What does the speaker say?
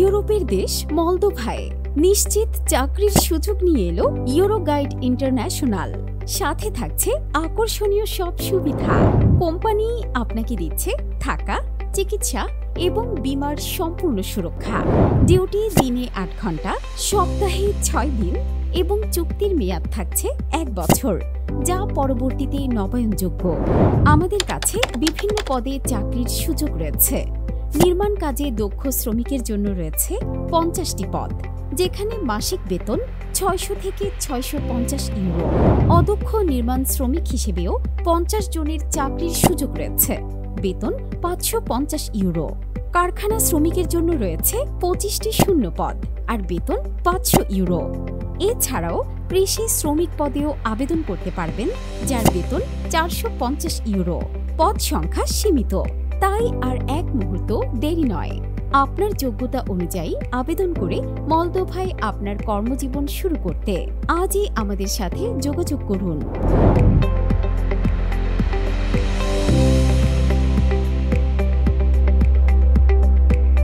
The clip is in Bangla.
ইউরোপের দেশ মলদোভায় নিশ্চিত চাকরির সুযোগ নিয়ে এলো ইউরোগাইড ইন্টারন্যাশনাল। সাথে থাকছে আকর্ষণীয় সব সুবিধা। কোম্পানি আপনাকে দিচ্ছে থাকা, চিকিৎসা এবং বীমার সম্পূর্ণ সুরক্ষা। ডিউটি দিনে ৮ ঘন্টা, সপ্তাহে ৬ দিন এবং চুক্তির মেয়াদ থাকছে ১ বছর, যা পরবর্তীতে নবায়নযোগ্য। আমাদের কাছে বিভিন্ন পদে চাকরির সুযোগ রয়েছে। নির্মাণ কাজে দক্ষ শ্রমিকের জন্য রয়েছে ৫০টি পদ, যেখানে মাসিক বেতন ৬০০ থেকে ৬৫০ ইউরো। অদক্ষ নির্মাণ শ্রমিক হিসেবেও ৫০ জনের চাকরির সুযোগ রয়েছে, বেতন ৫৫০ ইউরো। কারখানা শ্রমিকের জন্য রয়েছে ২৫টি শূন্য পদ আর বেতন ৫০০ ইউরো। এছাড়াও কৃষি শ্রমিক পদেও আবেদন করতে পারবেন, যার বেতন ৪৫০ ইউরো। পদ সংখ্যা সীমিত, তাই আর এক মুহূর্ত দেরি নয়। আপনার যোগ্যতা অনুযায়ী আবেদন করে মলদোভায় আপনার কর্মজীবন শুরু করতে আজই আমাদের সাথে যোগাযোগ করুন।